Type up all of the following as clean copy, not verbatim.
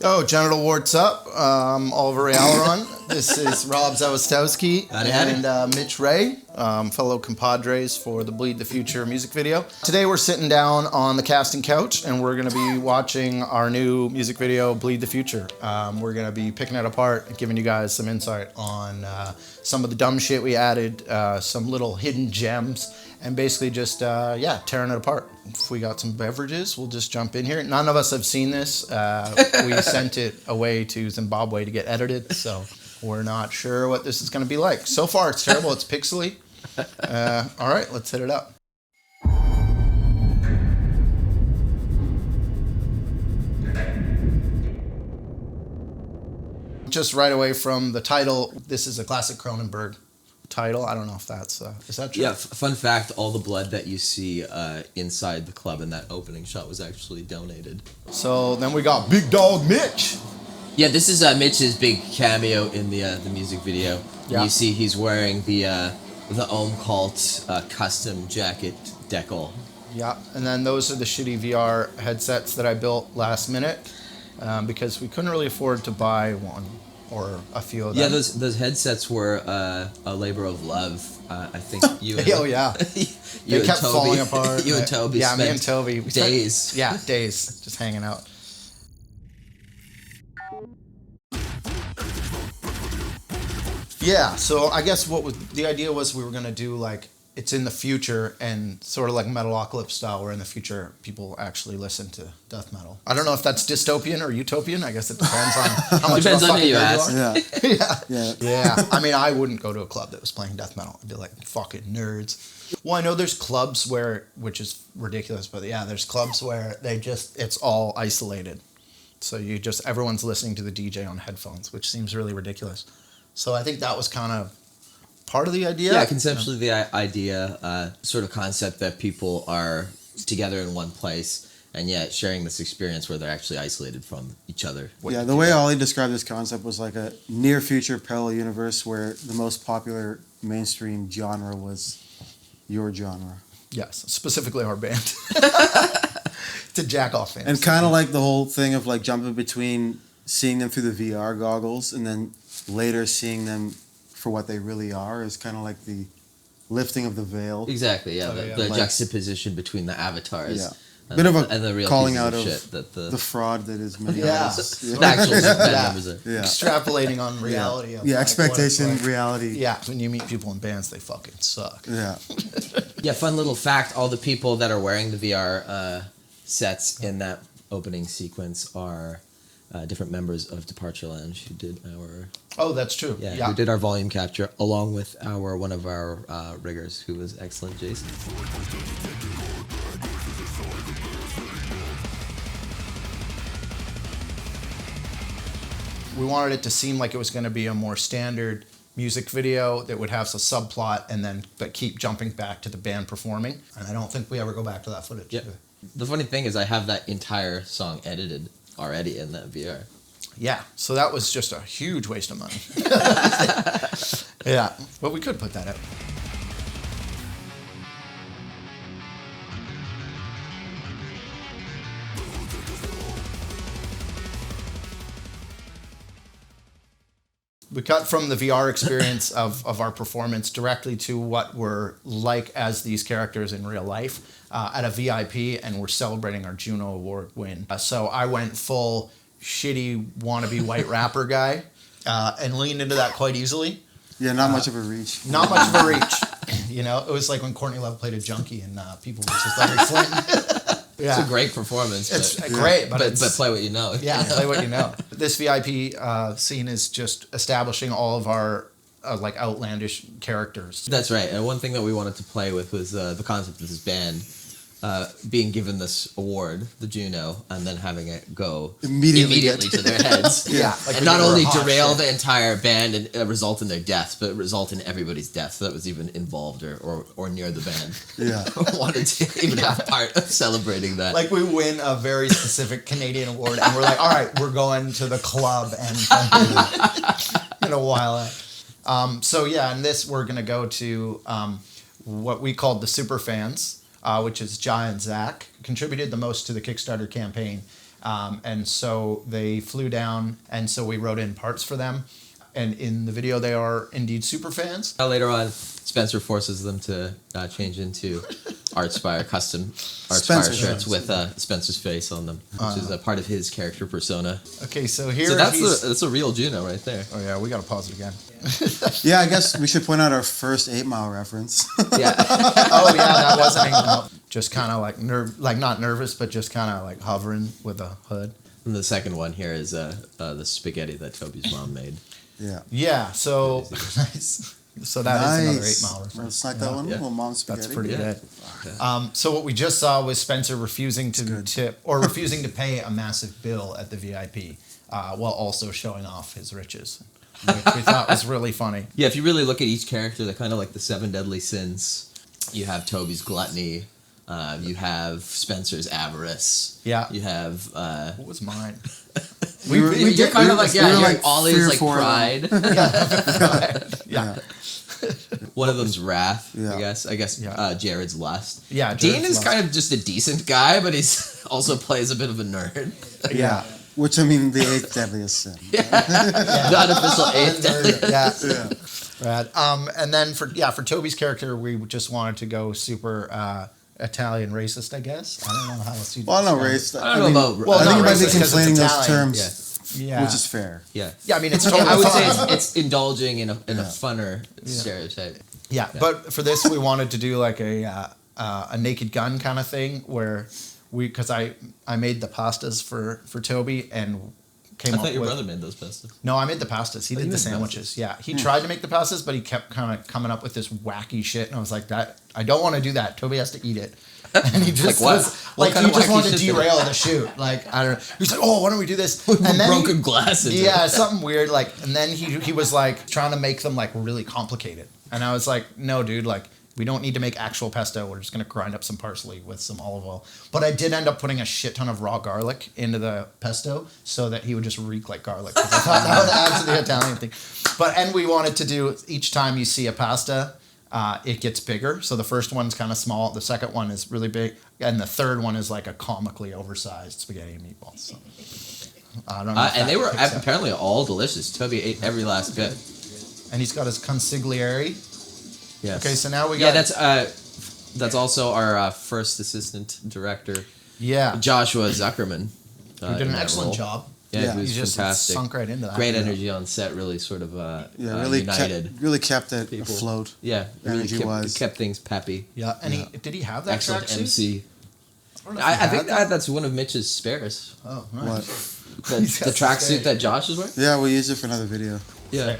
Oh, Genital Warts Up, Oliver Aileron. This is Rob Zawistowski and Mitch Ray, fellow compadres for the Bleed the Future music video. Today we're sitting down on the casting couch and we're going to be watching our new music video, Bleed the Future. We're going to be picking it apart and giving you guys some insight on some of the dumb shit we added, some little hidden gems, and basically just, tearing it apart. If we got some beverages, we'll just jump in here. None of us have seen this. We sent it away to Zimbabwe to get edited, so we're not sure what this is going to be like. So far, it's terrible. It's pixely. All right, let's hit it up. Just right away from the title, this is a classic Cronenberg title. I don't know if that's is that true? Yeah, fun fact, all the blood that you see inside the club in that opening shot was actually donated. So then we got Big Dog Mitch. Yeah, this is Mitch's big cameo in the music video. Yeah. You see he's wearing the Ohm Cult custom jacket decal. Yeah, and then those are the shitty VR headsets that I built last minute because we couldn't really afford to buy one or a few of them. Yeah, those headsets were a labor of love. I think you. Oh yeah, they kept falling apart. You and Toby. Yeah, me and Toby. Days. Days, just hanging out. Yeah, so I guess the idea was we were gonna do like it's in the future and sort of like Metalocalypse style, where in the future people actually listen to death metal. I don't know if that's dystopian or utopian. I guess it depends on how much of a fucking nerd you are. Yeah. I mean, I wouldn't go to a club that was playing death metal. I'd be like, fucking nerds. Well, I know there's clubs which is ridiculous, but yeah, there's clubs where it's all isolated. So everyone's listening to the DJ on headphones, which seems really ridiculous. So I think that was kind of part of the idea. Yeah, conceptually the idea, sort of concept that people are together in one place and yet sharing this experience where they're actually isolated from each other. Yeah, the way Ollie described this concept was like a near future parallel universe where the most popular mainstream genre was your genre. Yes, specifically our band. To jack off fans. And kind of like the whole thing of like jumping between seeing them through the VR goggles and then later seeing them for what they really are is kind of like the lifting of the veil. Exactly, yeah. The juxtaposition between the avatars. Yeah. And, bit of a and the real calling out of shit that the fraud that is many the actual band members are. Yeah. Extrapolating on reality. Yeah, expectation, reality. Yeah, when you meet people in bands, they fucking suck. Yeah. Yeah, fun little fact, all the people that are wearing the VR sets in that opening sequence are different members of Departure Lounge who did our... Oh, that's true. Yeah, who did our volume capture along with one of our riggers who was excellent, Jason. We wanted it to seem like it was going to be a more standard music video that would have some subplot and then but keep jumping back to the band performing. And I don't think we ever go back to that footage. Yep. The funny thing is I have that entire song edited already in that VR. Yeah, so that was just a huge waste of money. Yeah, but we could put that out. We cut from the VR experience of our performance directly to what we're like as these characters in real life at a VIP, and we're celebrating our Juno Award win. So I went full shitty wannabe white rapper guy and leaned into that quite easily. Yeah, not much of a reach. Not much of a reach. You know, it was like when Courtney Love played a junkie and people were just Larry Flint. Yeah. It's a great performance. It's great, but play what you know. Yeah, play what you know. This VIP scene is just establishing all of our like outlandish characters. That's right. And one thing that we wanted to play with was the concept of this band being given this award, the Juno, and then having it go immediately to their heads. Yeah, like and not only derail the entire band and result in their deaths, but result in everybody's death that was even involved or near the band. Yeah, wanted to even have part of celebrating that. Like we win a very specific Canadian award, and we're like, all right, we're going to the club and in a while. So yeah, in this we're gonna go to what we called the super fans. Which is Jai and Zach, contributed the most to the Kickstarter campaign. And so they flew down, and so we wrote in parts for them. And in the video, they are indeed super fans. Later on, Spencer forces them to change into Archspire custom Archspire shirts with Spencer's face on them, which is a part of his character persona. Okay, so here So that's a real Juno right there. Oh yeah, we gotta pause it again. Yeah, I guess we should point out our first 8 Mile reference. Yeah. Oh yeah, that wasn't 8 Mile. Just kind of like not nervous, but just kind of like hovering with a hood. And the second one here is the spaghetti that Toby's mom made. Yeah. Yeah. So nice. So that is another 8 Mile reference. Let's snack that one. Yeah. Little mom's spaghetti. That's pretty Yeah. good. So what we just saw was Spencer refusing to tip or refusing to pay a massive bill at the VIP, while also showing off his riches, which we thought was really funny. Yeah, if you really look at each character, they're kind of like the 7 deadly sins. You have Toby's gluttony. You have Spencer's avarice. Yeah. You have. What was mine? You're kind of like, yeah, you're like Ollie's like for pride. Yeah. One of them's wrath, Yeah. I guess Yeah. Jared's lust. Yeah, Dean Jared's is lust. kind of just a decent guy, but he's also plays a bit of a nerd. Yeah. Which, I mean, the 8th deadliest sin. The unofficial 8th deadly. Yeah. Rad. And then for Toby's character, we just wanted to go super Italian racist, I guess. I don't know how else you. Well, no, describe it. race. I don't know about. Well, I think not you might be racist 'cause it's conflating those Italian. terms, Yeah. which is fair. Yeah. Yeah, I mean it's totally I would fine. say it's indulging in a funner stereotype. Yeah, but for this we wanted to do like a Naked Gun kind of thing where because I made the pastas for Toby and came I up thought your with. brother made those pastas. No, I made the pastas. He Oh, did you the made sandwiches. Yeah, he tried to make the pastas, but he kept kind of coming up with this wacky shit, and I was like, "That I don't want to do that. Toby has to eat it." And he just Like what? was What like kind he of just wacky wanted to shit did derail the shoot. Like I don't know. He was like, "Oh, why don't we do this?" With And then broken glasses. yeah, something weird. Like, and then he was like trying to make them like really complicated, and I was like, "No, dude, like." We don't need to make actual pesto. We're just going to grind up some parsley with some olive oil. But I did end up putting a shit ton of raw garlic into the pesto so that he would just reek like garlic. 'Cause I thought that would add to the Italian thing. And we wanted to do, each time you see a pasta, it gets bigger. So the first one's kind of small. The second one is really big. And the third one is like a comically oversized spaghetti and meatballs. So, I don't know. if And that they were picks up. apparently all delicious. Toby ate every last bit. And he's got his consigliere. Yes. Okay, so now we got... Yeah, that's also our first assistant director, Yeah. Joshua Zuckerman. Who did in an that excellent role. job. Yeah, Yeah. he was He just fantastic. sunk right into that. Great Yeah. energy on set. Really sort of Really united. really kept it people. afloat. Yeah, really Energy-wise. kept things peppy. Yeah, and did he have that Excellent tracksuit? MC. don't know if he I had think that. that's one of Mitch's spares. Oh, What? nice. The He's got some tracksuit spares. that Josh is wearing. Yeah, we'll use it for another video. Yeah.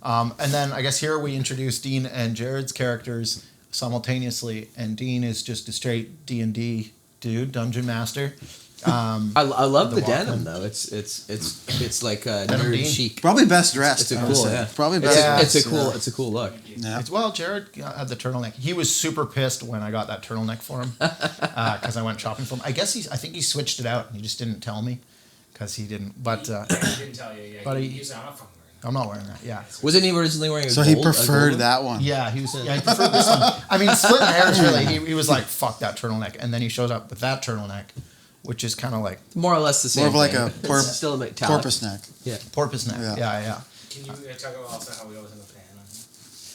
And then I guess here we introduce Dean and Jared's characters simultaneously, and Dean is just a straight D&D dude, dungeon master. I love the Walkman. denim though. It's like Denim nerd Dean. chic. Probably best dressed. It's a I would cool, say. yeah. Probably best Yeah. dressed. It's a cool look. Yeah. Well, Jared had the turtleneck. He was super pissed when I got that turtleneck for him because I went shopping for him. I think he switched it out and he just didn't tell me because he didn't. But He didn't tell you. Yeah, But he, he- he's not up from I'm not wearing that. Yeah. Wasn't he originally wearing a So gold? he a preferred gold that one. Yeah, he preferred this one. I mean, splitting hairs really. He was like, "Fuck that turtleneck," and then he shows up with that turtleneck, which is kind of like one? More or less the same. More of like thing. a It's still a metallic. porpoise neck. Yeah. porpoise neck. Yeah. Yeah. Can you talk about also how we always have a fan on?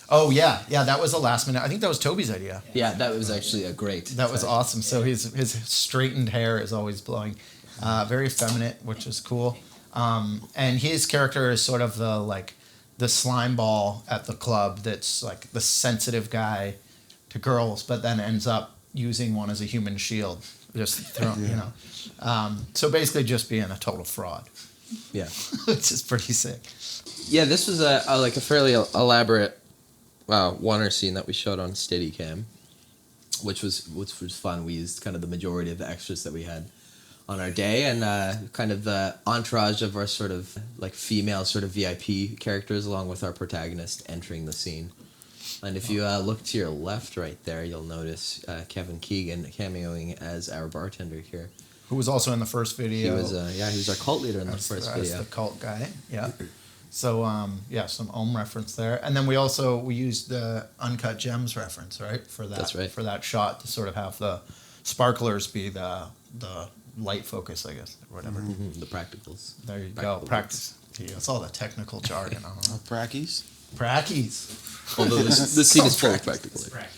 Oh yeah. That was a last minute. I think that was Toby's idea. Yeah, that was actually a great. That was awesome. So his straightened hair is always blowing, very effeminate, which is cool. And his character is sort of the slime ball at the club that's like the sensitive guy to girls, but then ends up using one as a human shield. Just thrown, you know. So basically, just being a total fraud, Yeah. which is pretty sick. Yeah, this was a fairly elaborate oneer scene that we shot on Steadicam, which was fun. We used kind of the majority of the extras that we had on our day, and kind of the entourage of our sort of like female sort of VIP characters, along with our protagonist entering the scene. And if you look to your left right there, you'll notice Kevin Keegan cameoing as our bartender here. Who was also in the first video. He was he was our cult leader in the That's first the video. cult guy. Yeah. So yeah, some Ohm reference there, and then we used the Uncut Gems reference, right, for that. That's right. For that shot to sort of have the sparklers be the light focus, I guess, or whatever. Mm-hmm. The practicals. There you Practical go. Practice. Yeah, it's all the technical jargon. I don't know. Brackies? Brackies. Although the scene is full of practical. Right.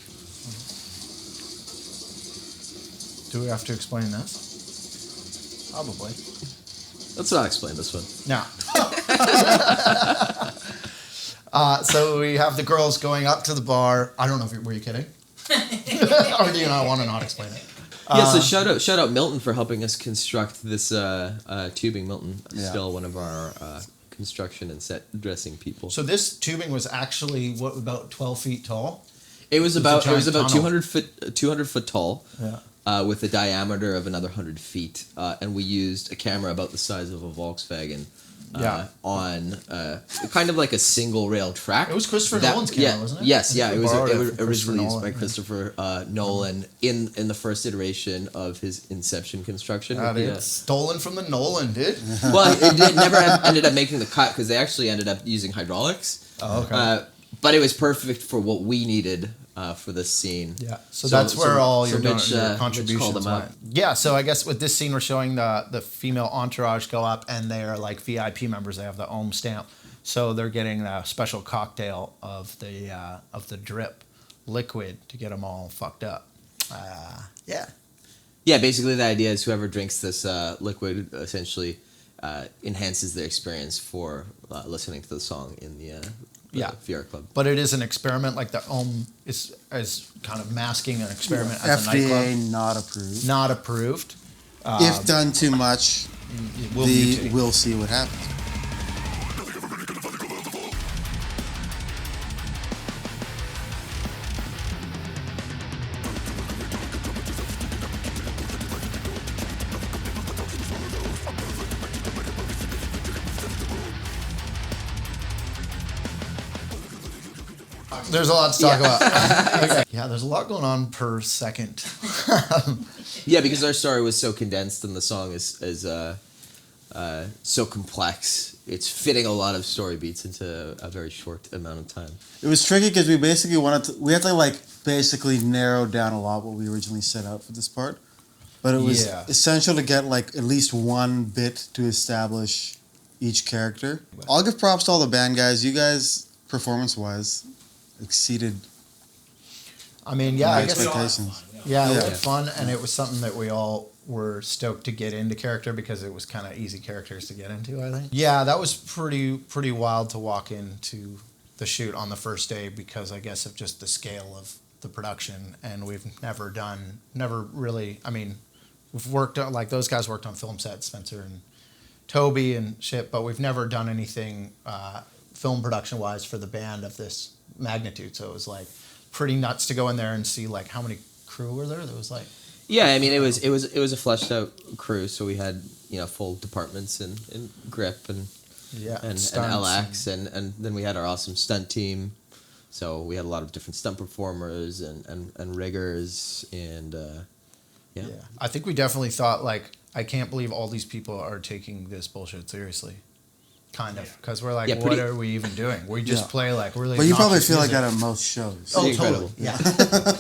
Do we have to explain this? Probably. Let's not explain this one. No. So we have the girls going up to the bar. I don't know if were you kidding? Or do you not want to not explain it? Yeah, so shout out Milton for helping us construct this tubing. Milton, still one of our construction and set dressing people. So this tubing was actually about 12 feet tall. It was about tunnel. 200 foot tall. Yeah. With a diameter of another 100 feet, and we used a camera about the size of a Volkswagen on kind of like a single rail track. It was Christopher Nolan's camera, wasn't it? Yes, yeah, it was borrowed it originally used Nolan, by Christopher Nolan in the first iteration of his Inception construction. It's stolen from the Nolan, dude. Well, it never ended up making the cut because they actually ended up using hydraulics. Oh, okay. But it was perfect for what we needed for this scene. Yeah, so that's where all your Mitch contributions called them went. out. Yeah, so I guess with this scene, we're showing the female entourage go up, and they are like VIP members. They have the Ohm stamp, so they're getting a special cocktail of the drip liquid to get them all fucked up. Yeah. Yeah, basically the idea is whoever drinks this liquid essentially enhances their experience for listening to the song in the VR club. But it is an experiment, like the Ohm is kind of masking an experiment at the FDA nightclub. not approved. Not approved. If done too much, Mutate. we'll see what happens. There's a lot to talk about. Okay. Yeah, there's a lot going on per second. Yeah, because our story was so condensed and the song is so complex. It's fitting a lot of story beats into a very short amount of time. It was tricky because we basically we had to like basically narrow down a lot what we originally set out for this part. But it was essential to get like at least one bit to establish each character. I'll give props to all the band guys. You guys, performance-wise, exceeded I mean, my I guess expectations. Yeah, it was fun, and it was something that we all were stoked to get into character because it was kind of easy characters to get into, I think. Yeah, that was pretty wild to walk into the shoot on the first day because I guess of just the scale of the production, and we've never really, I mean, we've worked on, like those guys worked on film sets, Spencer and Toby and shit, but we've never done anything film production-wise for the band of this magnitude, so it was like pretty nuts to go in there and see like how many crew were there. There was like I mean it was a fleshed out crew, so we had full departments in grip and LX and then we had our awesome stunt team, so we had a lot of different stunt performers and riggers and I think we definitely thought like I can't believe all these people are taking this bullshit seriously. Kind of, because we're like, what are we even doing? We just play like really. But you probably feel music. like that at most shows. Oh, incredible. Totally. Yeah.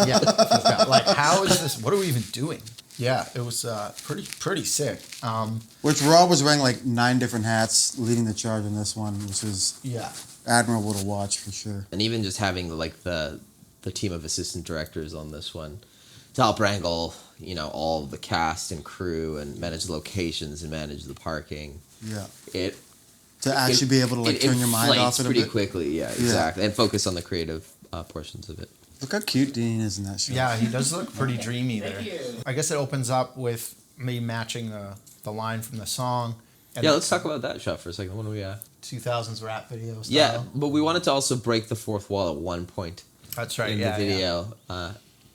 Yeah. Like, how is this? What are we even doing? Yeah, it was pretty sick. Which Rob was wearing like 9 different hats, leading the charge on this one, which was admirable to watch for sure. And even just having like the team of assistant directors on this one to help wrangle all the cast and crew and manage the locations and manage the parking. Yeah. To actually be able to like turn your mind off it a bit. Pretty quickly, exactly. And focus on the creative portions of it. Look how cute Dean is in that show. Yeah, he does look pretty dreamy there. Thank you. I guess it opens up with me matching the line from the song. And let's talk about that shot for a second. What do we 2000s rap video style. Yeah, but we wanted to also break the fourth wall at one point. That's right. In the video,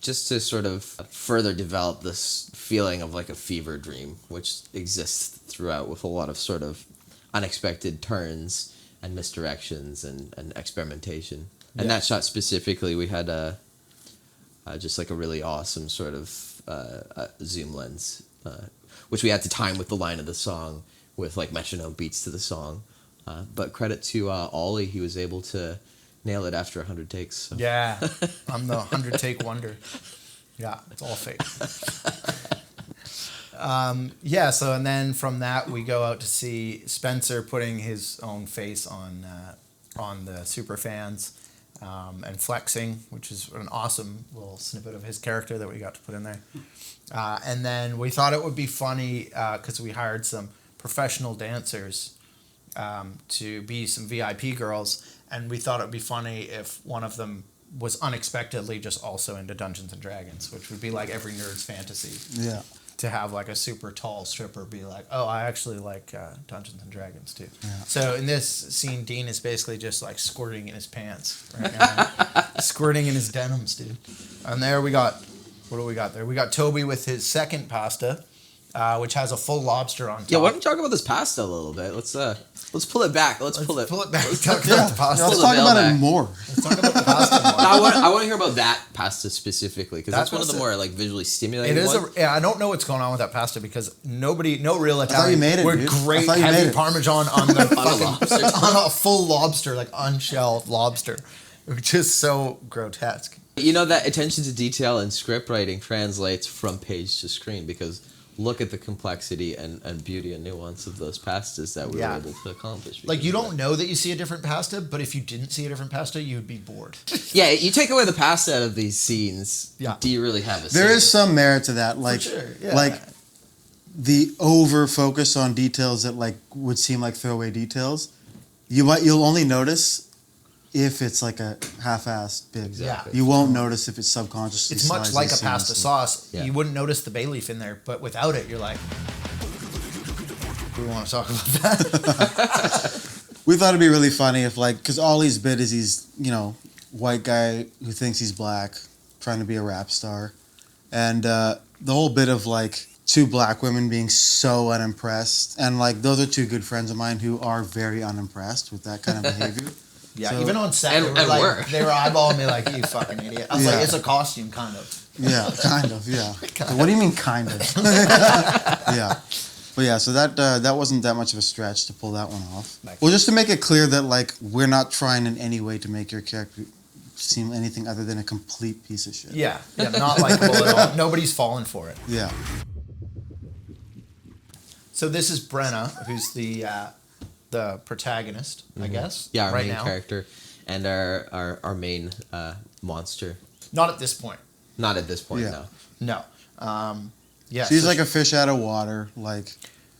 just to sort of further develop this feeling of like a fever dream, which exists throughout with a lot of sort of unexpected turns and misdirections and experimentation. And that shot specifically, we had just like a really awesome sort of zoom lens, which we had to time with the line of the song with like metronome beats to the song. But credit to Ollie, he was able to nail it after 100 takes. So. Yeah, I'm the 100-take wonder. Yeah, it's all fake. So and then from that we go out to see Spencer putting his own face on the super fans and flexing, which is an awesome little snippet of his character that we got to put in there. And then we thought it would be funny because we hired some professional dancers to be some VIP girls, and we thought it would be funny if one of them was unexpectedly just also into Dungeons and Dragons, which would be like every nerd's fantasy. Yeah. To have like a super tall stripper be like, oh, I actually like Dungeons and Dragons too. Yeah. So in this scene, Dean is basically just like squirting in his pants right now. Squirting in his denims, dude. And there we got, what do we got there? We got Toby with his second pasta, which has a full lobster on top. Yeah, why don't you talk about this pasta a little bit? Let's pull it back. Let's pull it back. Let's Talk about the pasta. Let's talk about it more. Let's talk about the pasta more. I want to hear about that pasta specifically because that's one of the more like visually stimulating ones. I don't know what's going on with that pasta because no real Italian. I thought you made it, We're dude. great I thought you heavy made it. Parmesan on the lobster. on a full lobster, like unshelled lobster, which is so grotesque. You know that attention to detail in script writing translates from page to screen because look at the complexity and beauty and nuance of those pastas that we were able to accomplish. Like you don't know that you see a different pasta, but if you didn't see a different pasta, you'd be bored. Yeah, you take away the pasta out of these scenes. Yeah. Do you really have a There scene? is some merit to that. Like, For sure, yeah. like the over focus on details that like would seem like throwaway details. You'll only notice if it's like a half-assed bit. Exactly. You won't notice if it's subconsciously. It's much sliced like a and pasta seamlessly. sauce. Yeah. You wouldn't notice the bay leaf in there, but without it, you're like, we want to talk about that. We thought it'd be really funny if like, because Ollie's bit is he's, white guy who thinks he's black, trying to be a rap star. And the whole bit of like two black women being so unimpressed. And like, those are two good friends of mine who are very unimpressed with that kind of behavior. Yeah, So- even on set, And- they were and like, were. they were eyeballing me like, you fucking idiot. I was Yeah. like, it's a costume, kind of. Yeah, kind of, yeah. What do you mean, kind of? Yeah. But yeah, so that wasn't that much of a stretch to pull that one off. Well, just to make it clear that, like, we're not trying in any way to make your character seem anything other than a complete piece of shit. Yeah, not likable at all. Nobody's falling for it. Yeah. So this is Brenna, who's the protagonist, I guess. Yeah, our right main now. character and our main monster. Not at this point. Not at this point, Yeah. no. No. Yeah. She's so like a fish out of water, like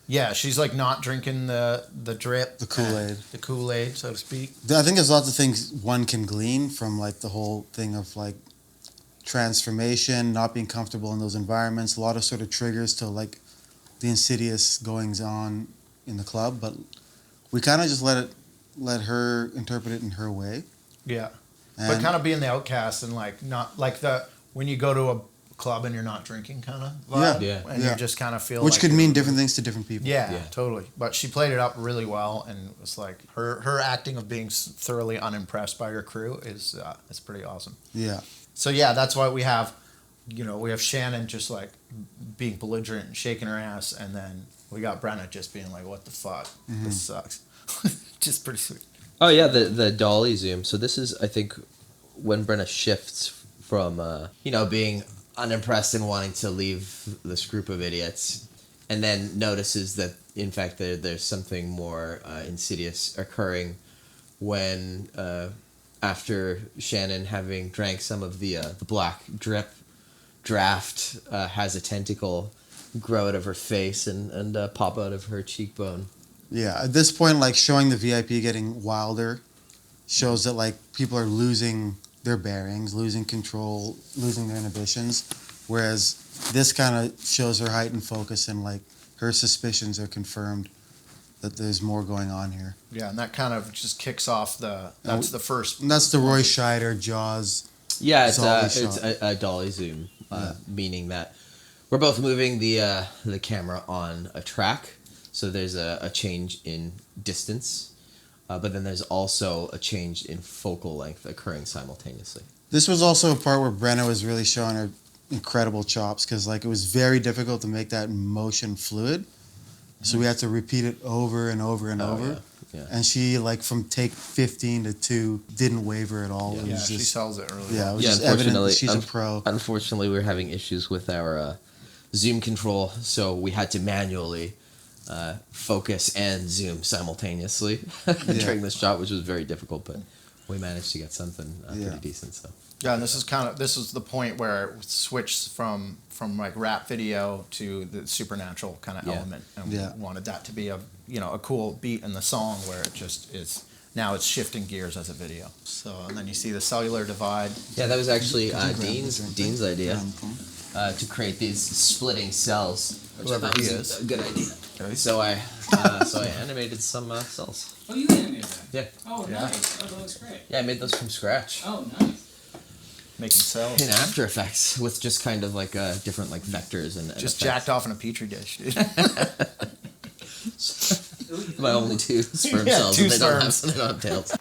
yeah, she's like not drinking the drip, the Kool-Aid. the Kool-Aid, so to speak. I think there's lots of things one can glean from, like, the whole thing of, like, transformation, not being comfortable in those environments, a lot of sort of triggers to, like, the insidious goings on in the club, but we kind of just let her interpret it in her way. Yeah. And But kind of being the outcast and like not like the when you go to a club and you're not drinking kind of vibe. Yeah. And Yeah. you just kind of feel which like could you're- mean different things to different people. Yeah, totally. But she played it up really well, and it was like her acting of being thoroughly unimpressed by her crew is pretty awesome. Yeah. So yeah, that's why we have Shannon just like being belligerent and shaking her ass, and then we got Brenna just being like, "What the fuck? This sucks." Just pretty sweet. Oh yeah, the dolly zoom. So this is, I think, when Brenna shifts from being unimpressed and wanting to leave this group of idiots, and then notices that in fact there's something more insidious occurring when after Shannon, having drank some of the black draft, has a tentacle grow out of her face and pop out of her cheekbone. Yeah. At this point, like, showing the VIP getting wilder shows that, like, people are losing their bearings, losing control, losing their inhibitions, whereas this kind of shows her heightened focus and, like, her suspicions are confirmed that there's more going on here. Yeah, and that kind of just kicks off that's the first. And that's the Roy Scheider Jaws. Yeah, Dolly it's shot. a dolly zoom, meaning that we're both moving the camera on a track, so there's a change in distance, but then there's also a change in focal length occurring simultaneously. This was also a part where Brenna was really showing her incredible chops, because, like, it was very difficult to make that motion fluid. So we had to repeat it over and over and over. Yeah. Yeah. And she, like, from take 15 to 2, didn't waver at all. Yeah. It was She just, sells it really yeah, it well. was Yeah, just evident that unfortunately, she's a pro. Unfortunately, we're having issues with our zoom control, so we had to manually focus and zoom simultaneously during this shot, which was very difficult, but we managed to get something pretty decent. So. Yeah, and this is the point where it switched from like rap video to the supernatural kind of element, and we wanted that to be a cool beat in the song where it just is. Now it's shifting gears as a video. So, and then you see the cellular divide. Yeah, that was actually Dean's idea to create these splitting cells. Which I thought was a good idea. Okay. So I animated some cells. Oh, you animated that? Yeah. Oh, nice. Oh, that looks great. Yeah, I made those from scratch. Oh, nice. Making cells. In After Effects with just kind of like different like vectors and just effects. jacked off in a petri dish, dude. My only two sperm cells. Two They sperms. don't have tails.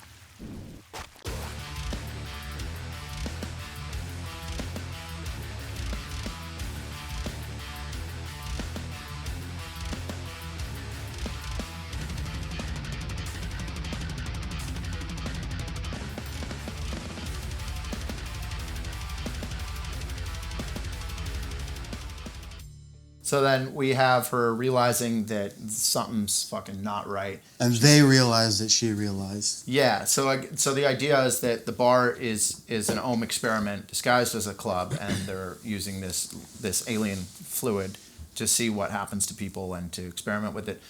So then we have her realizing that something's fucking not right. And they realized that she realized. Yeah, so the idea is that the bar is an ohm experiment disguised as a club, and they're using this alien fluid to see what happens to people and to experiment with it.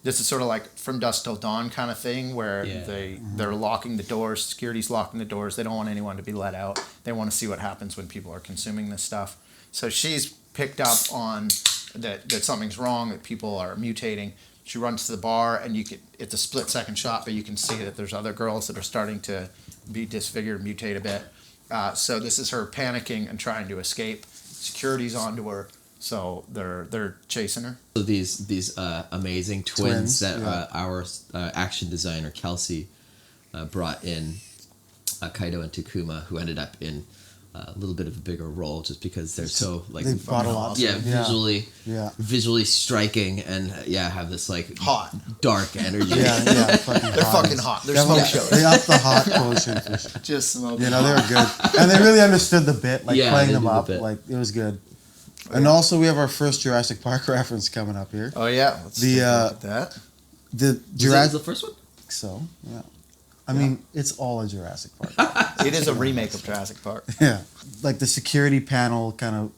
This is sort of like From Dusk Till Dawn kind of thing, where they're locking the doors, security's locking the doors. They don't want anyone to be let out. They want to see what happens when people are consuming this stuff. So she's picked up on that something's wrong, that people are mutating. She runs to the bar, and it's a split-second shot, but you can see that there's other girls that are starting to be disfigured, mutate a bit. So this is her panicking and trying to escape. Security's onto her, so they're chasing her. So these amazing twins that our action designer Kelsey brought in, Kaito and Takuma, who ended up in a little bit of a bigger role just because they're so like They brought a lot. visually striking, and have this like Hot, dark energy. They're fucking hot. They're smoke shows. They upped the hot quotient for sure. Just smoke. They were good, and they really understood the bit, like playing them up, like it was good. And also, we have our first Jurassic Park reference coming up here. Oh yeah, let's take a look at that. The Was the first one? So yeah. I mean, it's all a Jurassic Park. It is a remake of Jurassic Park. Yeah, like the security panel kind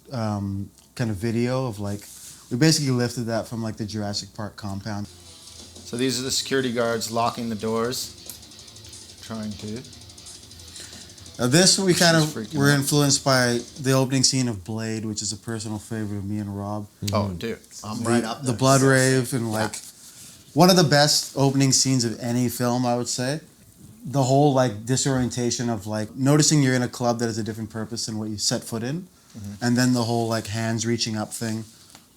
of video of like, we basically lifted that from like the Jurassic Park compound. So these are the security guards locking the doors, trying to. Now this we were influenced by the opening scene of Blade, which is a personal favorite of me and Rob. Oh, dude, I'm right up there. The blood rave and like. One of the best opening scenes of any film, I would say. The whole like disorientation of like noticing you're in a club that has a different purpose than what you set foot in. And then the whole like hands reaching up thing.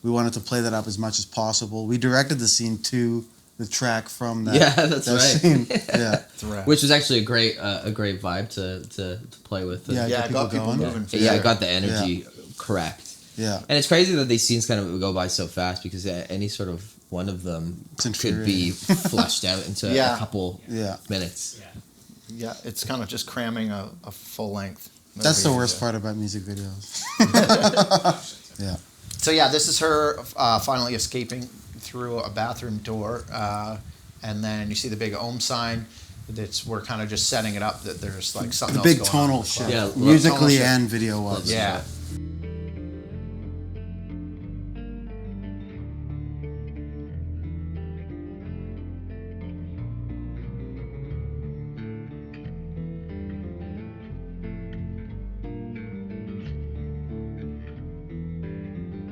We wanted to play that up as much as possible. We directed the scene to the track from that, that's that right. scene. Yeah. Right. Which was actually a great vibe to play with. It got people moving. I got the energy correct. Yeah. And it's crazy that these scenes kind of go by so fast, because any sort of one of them could be fleshed out into a couple minutes. Yeah, it's kind of just cramming a full length. That's the worst part about music videos. Yeah. So this is her finally escaping through a bathroom door, and then you see the big ohm sign. We're kind of just setting it up that there's like something else big going tonal on. shift, musically and video-wise. Yeah.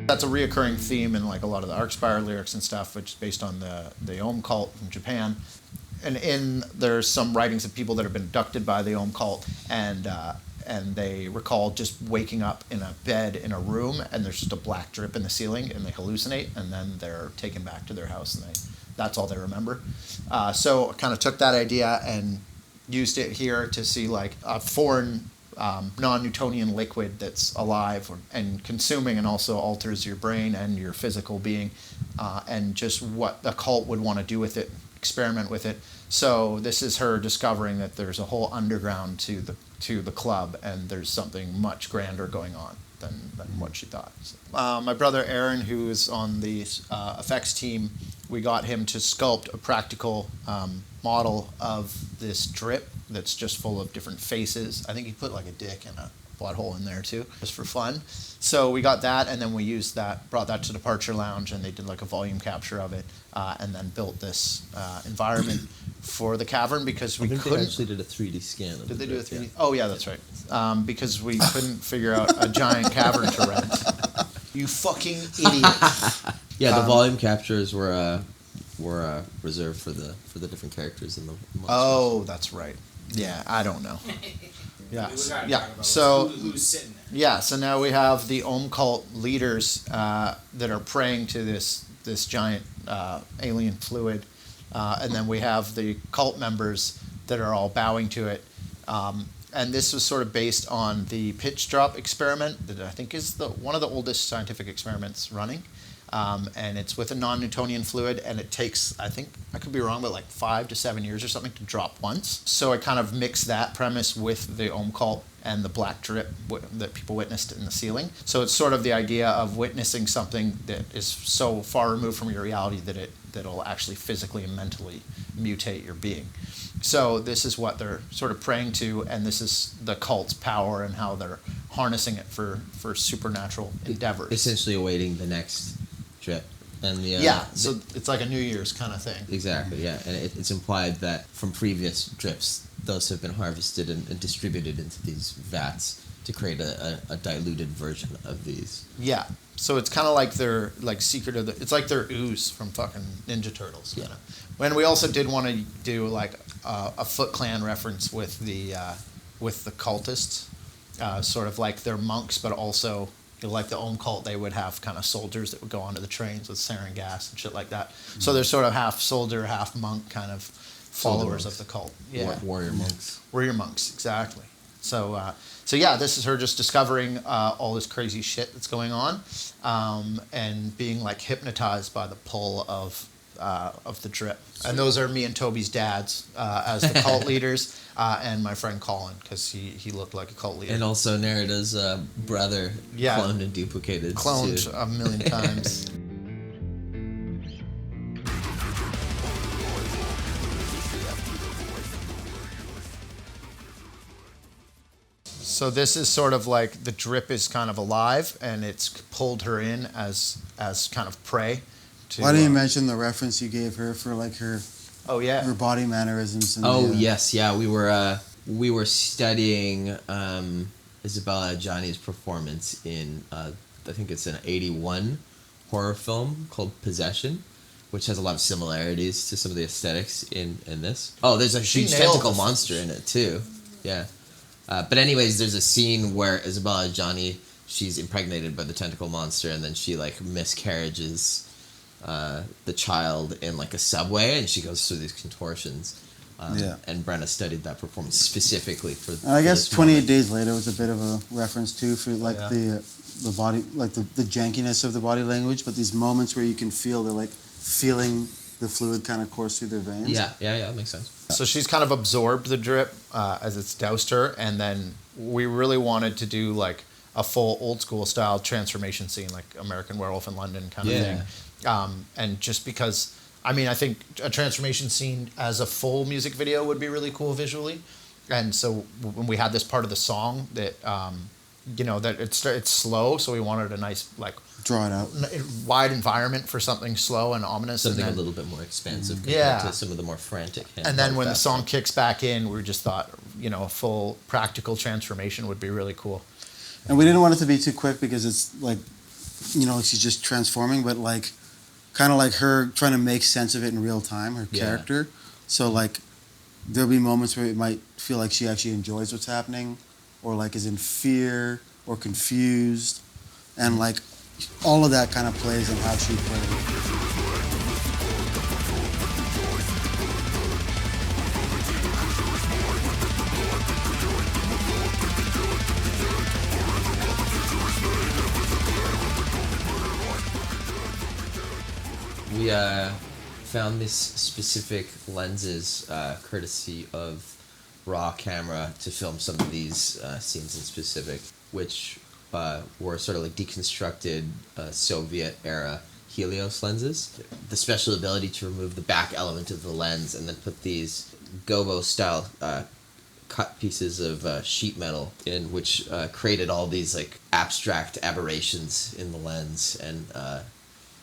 That's a reoccurring theme in like a lot of the Archspire lyrics and stuff, which is based on the Ohm cult from Japan. And there's some writings of people that have been abducted by the Ohm cult, and they recall just waking up in a bed in a room, and there's just a black drip in the ceiling, and they hallucinate, and then they're taken back to their house, and that's all they remember. So I kind of took that idea and used it here to see like a foreign non-Newtonian liquid that's alive and consuming, and also alters your brain and your physical being, and just what the cult would want to do with it experiment with it. So this is her discovering that there's a whole underground to the club, and there's something much grander going on than what she thought. My brother Aaron, who is on the effects team, we got him to sculpt a practical model of this drip that's just full of different faces. I think he put like a dick and a butthole in there too, just for fun. So we got that, and then we used that, brought that to Departure Lounge, and they did like a volume capture of it, and then built this environment for the cavern because we couldn't. They actually did a 3D scan. Did they do a 3D? Yeah. Oh yeah, that's right. Because we couldn't figure out a giant cavern to rent. You fucking idiot. Yeah, the volume captures were reserved for the different characters in the monsters. Oh, that's right. Yeah, I don't know. Yeah, We gotta yeah. talk about So who's sitting there. yeah, so now we have the Ohm cult leaders that are praying to this giant alien fluid, and then we have the cult members that are all bowing to it. And this was sort of based on the pitch drop experiment that I think is one of the oldest scientific experiments running. And it's with a non-Newtonian fluid, and it takes, I think, I could be wrong, but like 5 to 7 years or something to drop once. So I kind of mixed that premise with the Ohm cult and the black drip that people witnessed in the ceiling. So it's sort of the idea of witnessing something that is so far removed from your reality that it'll actually physically and mentally mutate your being. So this is what they're sort of praying to, and this is the cult's power and how they're harnessing it for supernatural endeavors. Essentially awaiting the next drip. And Yeah, so it's like a New Year's kind of thing. Exactly, yeah. And it's implied that from previous drips, those have been harvested and distributed into these vats to create a diluted version of these. Yeah, so it's kind of like their secret of it's like their ooze from fucking Ninja Turtles. Yeah. When we also did want to do like a Foot Clan reference with the cultists, sort of like they're monks, but also like the Ohm cult, they would have kind of soldiers that would go onto the trains with sarin gas and shit like that. Mm-hmm. So they're sort of half soldier, half monk kind of followers of the cult. Yeah, warrior monks. Warrior monks, exactly. So yeah, this is her just discovering all this crazy shit that's going on, and being like hypnotized by the pull of the drip. And those are me and Toby's dads as the cult leaders, and my friend Colin, because he looked like a cult leader. And also Nerida's brother, cloned and duplicated. Cloned too. a million times. So this is sort of like the drip is kind of alive, and it's pulled her in as kind of prey. Why didn't you mention the reference you gave her for like her? Oh yeah. Her body mannerisms. And Yes, yeah. We were studying Isabella Adjani's performance in I think it's an '81 horror film called Possession, which has a lot of similarities to some of the aesthetics in this. Oh, there's a huge tentacle monster in it too. Yeah. But anyways, there's a scene where Isabella Adjani, she's impregnated by the tentacle monster, and then she like miscarriages the child in like a subway, and she goes through these contortions. And Brenna studied that performance specifically for. I guess 28 Days Later was a bit of a reference too for like the body, like the jankiness of the body language, but these moments where you can feel they're like feeling the fluid kind of course through their veins. Yeah, that makes sense. So she's kind of absorbed the drip as it's doused her, and then we really wanted to do like a full old school style transformation scene, like American Werewolf in London kind of thing. And just because, I mean, I think a transformation scene as a full music video would be really cool visually. And so when we had this part of the song that, that it's slow, so we wanted a nice like draw it out wide environment for something slow and ominous. Something and then, a little bit more expansive compared to some of the more frantic. And then when the song kicks back in, we just thought, a full practical transformation would be really cool. And we didn't want it to be too quick because it's like, she's just transforming, but like kind of like her trying to make sense of it in real time, her character. So like there'll be moments where it might feel like she actually enjoys what's happening, or like is in fear or confused, and like all of that kind of plays in how she plays. We found this specific lenses, courtesy of Raw Camera, to film some of these scenes in specific, which were sort of like deconstructed Soviet era Helios lenses. The special ability to remove the back element of the lens and then put these gobo style cut pieces of sheet metal in, which created all these like abstract aberrations in the lens, and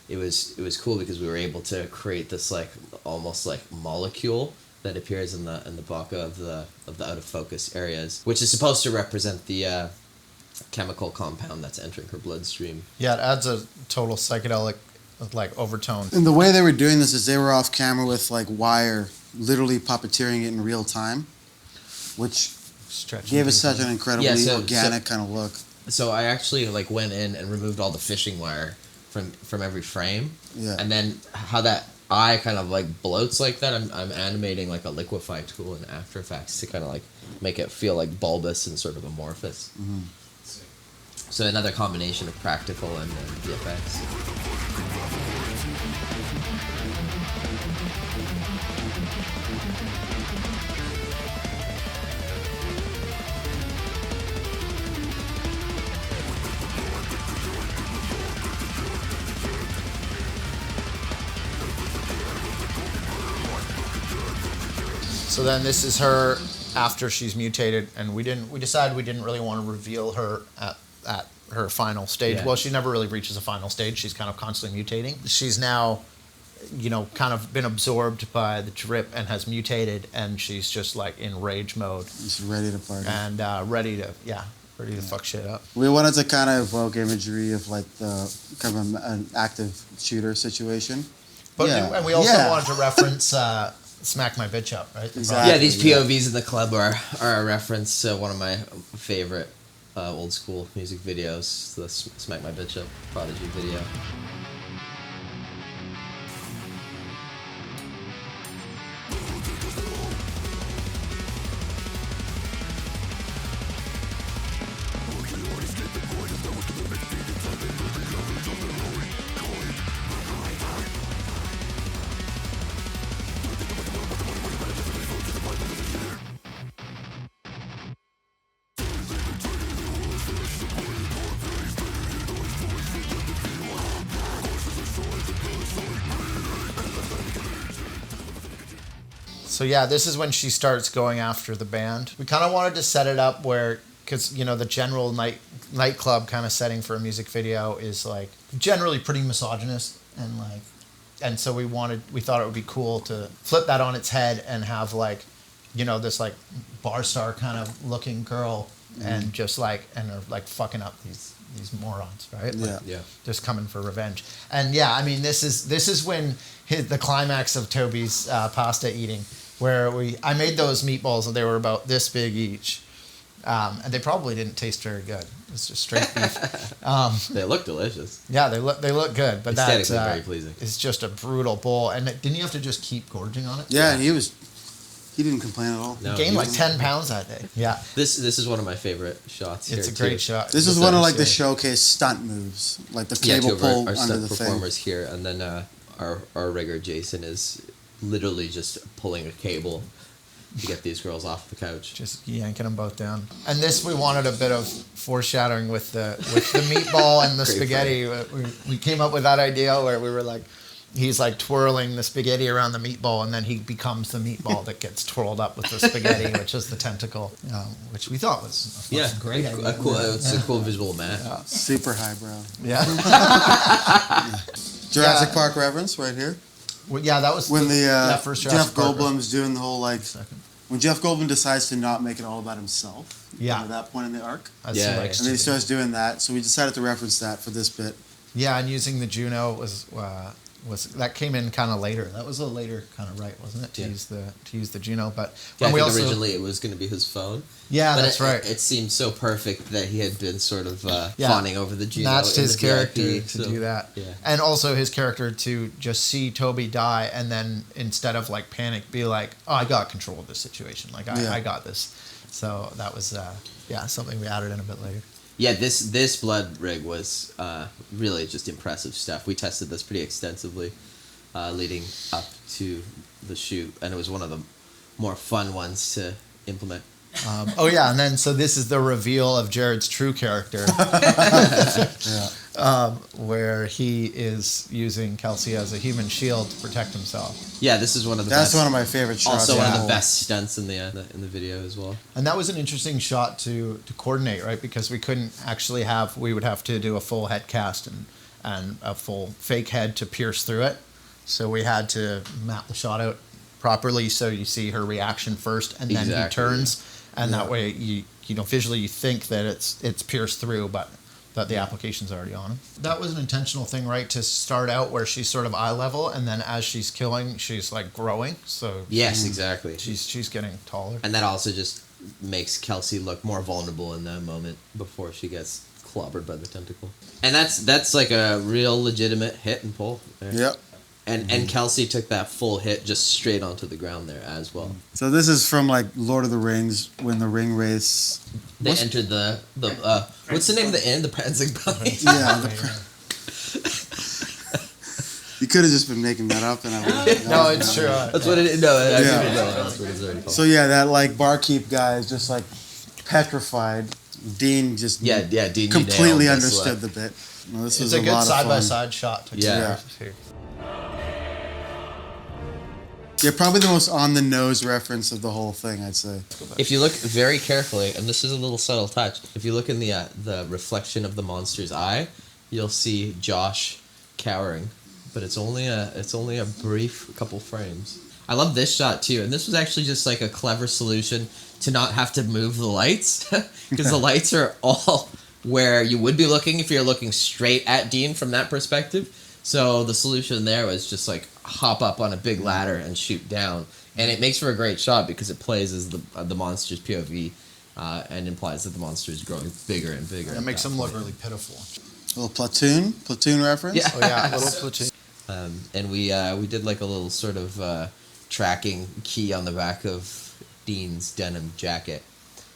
it was cool because we were able to create this like almost like molecule that appears in the bokeh of the out of focus areas, which is supposed to represent the chemical compound that's entering her bloodstream. Yeah, it adds a total psychedelic like overtone. And the way they were doing this is they were off camera with like wire, literally puppeteering it in real time, which gave us such an incredibly organic kind of look. So I actually like went in and removed all the fishing wire from every frame. Yeah. And then how that eye kind of like bloats like that, I'm animating like a liquify tool in After Effects to kind of like make it feel like bulbous and sort of amorphous. Mm-hmm. So another combination of practical and VFX. So then this is her after she's mutated, and we decided we didn't really want to reveal her at her final stage. Yeah. Well, she never really reaches a final stage. She's kind of constantly mutating. She's now, kind of been absorbed by the drip and has mutated, and she's just like in rage mode. Just ready to party. And ready to fuck shit up. We wanted to kind of evoke imagery of like the kind of an active shooter situation. But and we also wanted to reference Smack My Bitch Up, right? Exactly. Yeah, these POVs in the club are a reference to one of my favorite old school music videos, the Smack My Bitch Up Prodigy video. So yeah, this is when she starts going after the band. We kind of wanted to set it up where, because the general nightclub kind of setting for a music video is like generally pretty misogynist, and so we thought it would be cool to flip that on its head and have like, this like bar star kind of looking girl, and just like, and they're like fucking up these morons, right? Like, Yeah. just coming for revenge. And yeah, I mean, this is when the climax of Toby's pasta eating, where I made those meatballs and they were about this big each, and they probably didn't taste very good. It's just straight beef. They look delicious. Yeah, they look good, but that's very pleasing. It's just a brutal bowl. And didn't you have to just keep gorging on it? Yeah, he didn't complain at all. No, He gained like 10 pounds that day. Yeah, This is one of my favorite shots here. it's a great shot. This is one of like the showcase stunt moves, like the cable two pull of our under stunt the performers here, and then our rigger Jason is literally just pulling a cable to get these girls off the couch. Just yanking them both down. And this, we wanted a bit of foreshadowing with the meatball and the Great spaghetti. We came up with that idea where we were like, he's like twirling the spaghetti around the meatball, and then he becomes the meatball that gets twirled up with the spaghetti, which is the tentacle, which we thought was a great idea. It's a cool visual, man. Yeah. Super highbrow. Yeah. Jurassic Park reference right here. Well, yeah, that was When first Jeff Jurassic Park Goldblum's doing the whole like, when Jeff Goldblum decides to not make it all about himself. Yeah. At that point in the arc. As Yeah, he likes And then he to do. starts doing that, so we decided to reference that for this bit. Yeah, and using the Juno was that came in kind of later. That was a later kind of right, wasn't it? To use the Juno, but Yeah, I we think also originally it was going to be his phone. yeah, But that's right. It seemed so perfect that he had been sort of fawning over the Juno. Matched in his the VIP, character to so- do that, Yeah. and also his character to just see Toby die, and then instead of like panic, be like, "Oh, I got control of this situation. Like I got this." So that was something we added in a bit later. Yeah, this blood rig was really just impressive stuff. We tested this pretty extensively. leading up to the shoot, and it was one of the more fun ones to implement. And then so this is the reveal of Jared's true character, where he is using Kelsey as a human shield to protect himself. Yeah, this is one of the That's best. one of my favorite shots. Also, one of the best stunts in the video as well. And that was an interesting shot to coordinate, right? Because we couldn't actually we would have to do a full head cast and a full fake head to pierce through it. So we had to map the shot out properly so you see her reaction first, and then he turns, and that way you visually you think that it's pierced through, but that the application's already on him. That was an intentional thing, right? To start out where she's sort of eye level, and then as she's killing, she's like growing. So yes, exactly. She's getting taller, and that also just makes Kelsey look more vulnerable in that moment before she gets clobbered by the tentacle. And that's like a real legitimate hit and pull there. Yep. And Kelsey took that full hit just straight onto the ground there as well. So this is from like Lord of the Rings when the ring race. They entered the what's the name of the inn? The Prancing Pony. Yeah. You could have just been making that up, and I would. No, it's true. That's what it is. No, Yeah. That's what it's already called. So yeah, that like barkeep guy is just like petrified. Dean just Dean completely nailed understood the bit. No, this was It's a good lot of side by fun. side shot to Yeah. compare. Yeah, probably the most on the nose reference of the whole thing, I'd say. If you look very carefully, and this is a little subtle touch, if you look in the reflection of the monster's eye, you'll see Josh cowering, but it's only a brief couple frames. I love this shot too, and this was actually just like a clever solution to not have to move the lights, because the lights are all where you would be looking if you're looking straight at Dean from that perspective. So the solution there was just like hop up on a big ladder and shoot down, and it makes for a great shot because it plays as the monster's POV, and implies that the monster is growing bigger and bigger. It makes him look really pitiful. A little platoon reference. Yeah. Oh yeah, little platoon. And we did like a little sort of tracking key on the back of Dean's denim jacket,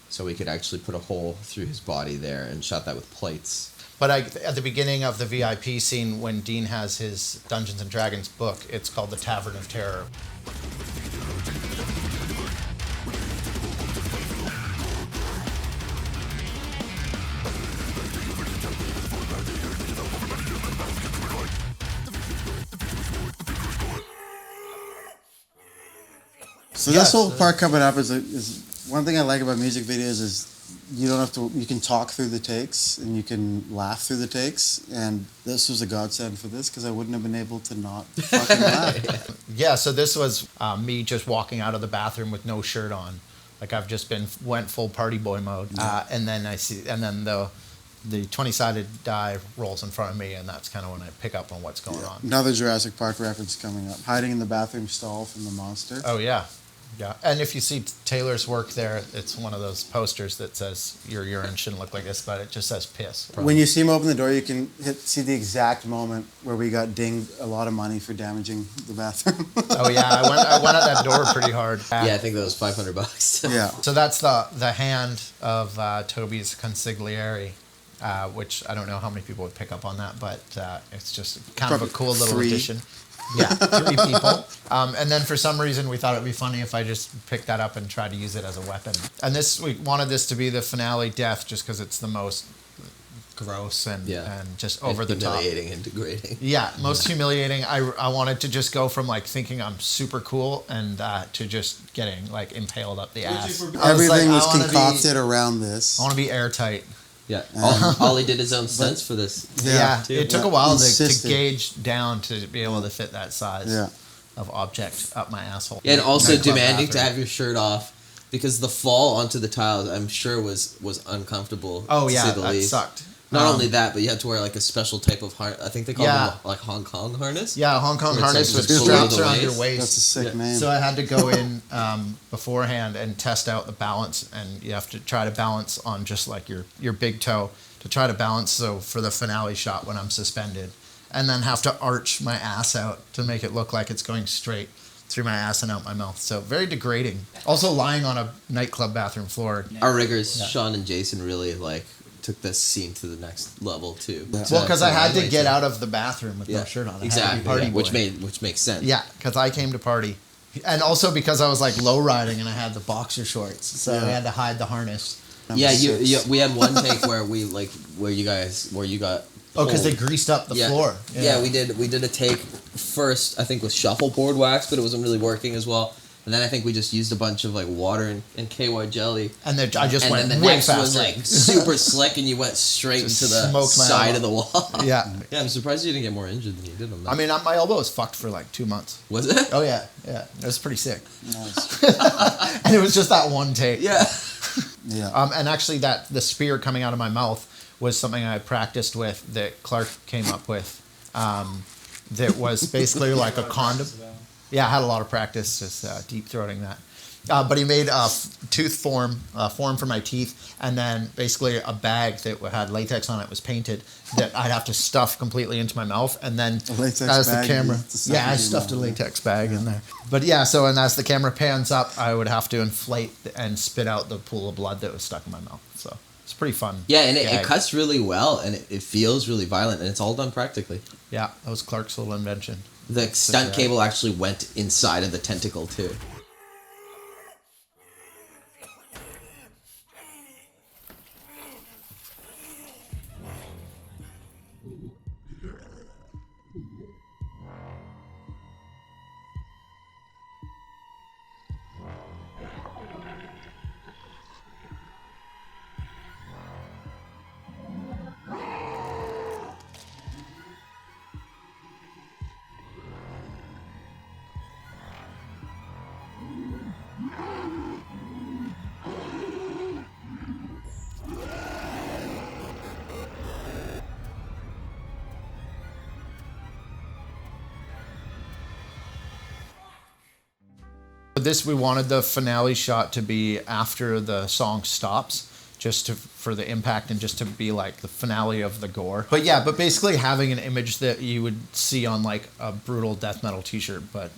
so we could actually put a hole through his body there, and shot that with plates. But at the beginning of the VIP scene, when Dean has his Dungeons and Dragons book, it's called the Tavern of Terror. So this whole part coming up is one thing I like about music videos is you don't have to. You can talk through the takes and you can laugh through the takes, and this was a godsend for this because I wouldn't have been able to not fucking laugh. Yeah, so this was me just walking out of the bathroom with no shirt on, like I've just went full party boy mode, and then the 20-sided die rolls in front of me, and that's kind of when I pick up on what's going on. Another Jurassic Park reference coming up. Hiding in the bathroom stall from the monster. Oh yeah. Yeah, and if you see Taylor's work there, it's one of those posters that says your urine shouldn't look like this, but it just says piss. When you see him open the door, you can see the exact moment where we got dinged a lot of money for damaging the bathroom. Oh yeah, I went at that door pretty hard. Yeah, I think that was $500. Yeah. So that's the hand of Toby's consigliere, which I don't know how many people would pick up on that, but it's just kind of a cool little addition. Yeah, 3 people. And then for some reason we thought it'd be funny if I just picked that up and tried to use it as a weapon. And we wanted this to be the finale death just because it's the most gross and just over the top. Humiliating and degrading. Yeah, most humiliating. I wanted to just go from like thinking I'm super cool and to just getting like impaled up the ass. Everything was concocted around this. I want to be airtight. Yeah, Ollie did his own stunts for this. Yeah, it took a while to gauge down to be able to fit that size of object up my asshole. Yeah, and also demanding to have your shirt off because the fall onto the tiles, I'm sure, was uncomfortable. Oh to yeah, say the that least. sucked. Not only that, but you had to wear like a special type of harness. I think they call them like Hong Kong harness. Yeah, Hong Kong harness with just straps below the around your waist. waist. That's a sick name. So I had to go in beforehand and test out the balance, and you have to try to balance on just like your big toe to try to balance. So for the finale shot when I'm suspended, and then have to arch my ass out to make it look like it's going straight through my ass and out my mouth. So very degrading. Also lying on a nightclub bathroom floor. Our riggers, Sean and Jason, really took this scene to the next level too. Yeah. Well, because I had to highlight get it. out of the bathroom with no shirt on. I had to be Exactly. party boy. Which makes sense. Yeah, because I came to party. And also because I was like low riding and I had the boxer shorts. So I had to hide the harness. Yeah, we had one take where where you got. Oh, because they pulled. greased up the floor. Yeah, we did a take first, I think with shuffleboard wax, but it wasn't really working as well. And then I think we just used a bunch of like water and KY jelly. And then I just went then the way next faster. was like super slick, and you went straight Just into the smoked my side elbow. of the wall. Yeah. Yeah, I'm surprised you didn't get more injured than you did on that. I mean, my elbow was fucked for like 2 months. Was it? Oh, yeah. Yeah. It was pretty sick. Nice. And it was just that one take. Yeah. Yeah. And actually, the spear coming out of my mouth was something I practiced with that Clark came up with. That was basically like a condom. Yeah, I had a lot of practice just deep throating that. But he made a tooth form for my teeth, and then basically a bag that had latex on it was painted that I'd have to stuff completely into my mouth, and then latex as the bag, camera, yeah, I stuffed a latex bag in there. But yeah, so and as the camera pans up, I would have to inflate and spit out the pool of blood that was stuck in my mouth. So it's pretty fun. Yeah, and it gag. cuts really well, and it feels really violent, and it's all done practically. Yeah, that was Clark's little invention. The stunt right. cable actually went inside of the tentacle too. This, we wanted the finale shot to be after the song stops, just for the impact and just to be like the finale of the gore. But yeah, but basically having an image that you would see on like a brutal death metal t-shirt, but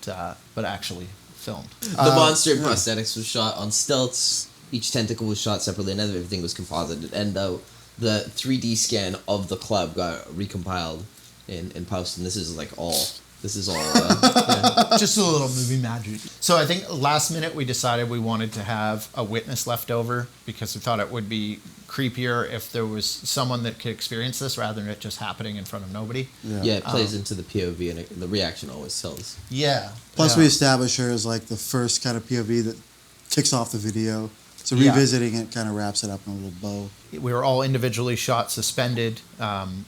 actually filmed. The monster prosthetics was shot on stilts. Each tentacle was shot separately, and everything was composited. And the 3D scan of the club got recompiled in post, and this is all. Yeah. Just a little movie magic. So I think last minute we decided we wanted to have a witness left over because we thought it would be creepier if there was someone that could experience this rather than it just happening in front of nobody. Yeah, it plays into the POV, and the reaction always sells. Yeah. Plus, yeah. we established her as like the first kind of POV that kicks off the video. So revisiting it kind of wraps it up in a little bow. We were all individually shot, suspended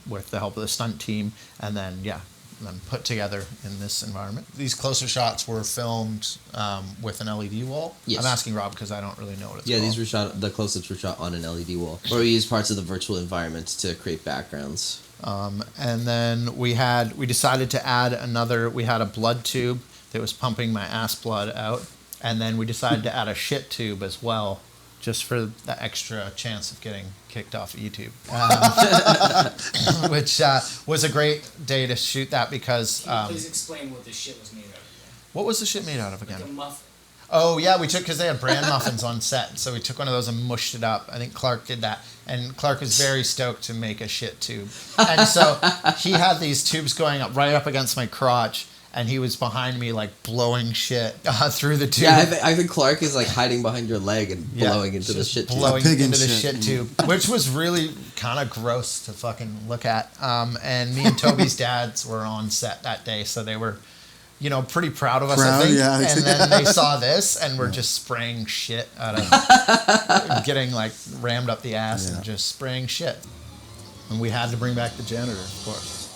with the help of the stunt team, and then put together in this environment. These closer shots were filmed with an LED wall. Yes. I'm asking Rob because I don't really know what it's Yeah, called. these were shot. The close-ups were shot on an LED wall, where we used parts of the virtual environment to create backgrounds. And then we decided to add another. We had a blood tube that was pumping my ass blood out, and then we decided to add a shit tube as well, just for the extra chance of getting kicked off of YouTube, which was a great day to shoot that because. Can you please explain what this shit was made out of? What was the shit made out of again? Like a muffin. Oh yeah, we took because they had bran muffins on set, so we took one of those and mushed it up. I think Clark did that, and Clark was very stoked to make a shit tube, and so he had these tubes going up right up against my crotch. And he was behind me, like, blowing shit through the tube. Yeah, I think Clark is, like, hiding behind your leg and blowing into the shit tube. Blowing Pig and into the shit. shit tube, which was really kind of gross to fucking look at. And me and Toby's dads were on set that day, so they were, pretty proud of us, I think. Yeah. And then they saw this and were just spraying shit out of, getting, like, rammed up the ass and just spraying shit. And we had to bring back the janitor, of course.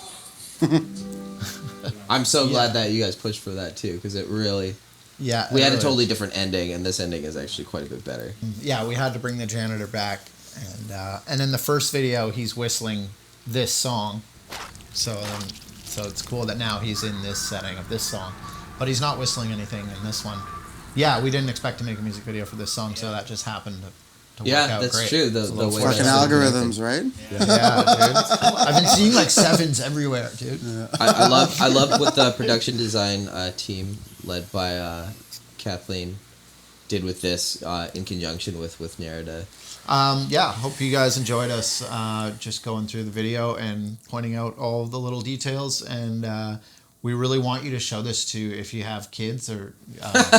I'm so glad that you guys pushed for that too, because it really. Yeah. We had a totally different ending, and this ending is actually quite a bit better. Yeah, we had to bring the janitor back, and in the first video he's whistling this song, so it's cool that now he's in this setting of this song, but he's not whistling anything in this one. Yeah, we didn't expect to make a music video for this song, so that just happened to work out that's great. true. It's a The little way Fucking that's algorithms, right? Yeah, dude. I've been seeing like sevens everywhere, dude. I love what the production design team led by Kathleen did with this in conjunction with Nerida. Hope you guys enjoyed us just going through the video and pointing out all the little details. And we really want you to show this to, if you have kids or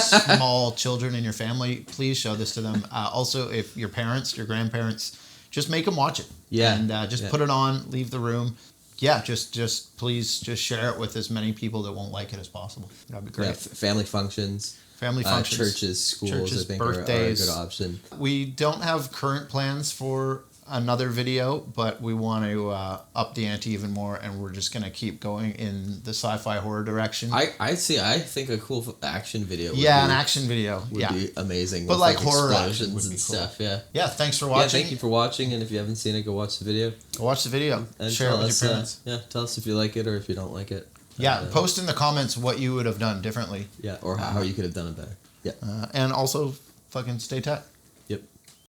small children in your family, please show this to them. Also, if your parents, your grandparents, just make them watch it. Yeah. And just put it on, leave the room. Yeah, just please just share it with as many people that won't like it as possible. That'd be great. Yeah, family functions. Family functions. Churches, schools, I think birthdays. are a good option. We don't have current plans for another video, but we want to up the ante even more, and we're just going to keep going in the sci-fi horror direction. I think a cool action video would an action video would be amazing. But with like horror explosions and cool. Stuff, yeah. Yeah, thanks for watching. Thank you for watching, and if you haven't seen it, go watch the video. Go watch the video. And share it with your parents. Tell us if you like it or if you don't like it. Yeah, post in the comments what you would have done differently. Yeah, or how you could have done it better. Yeah. And also, fucking stay tight.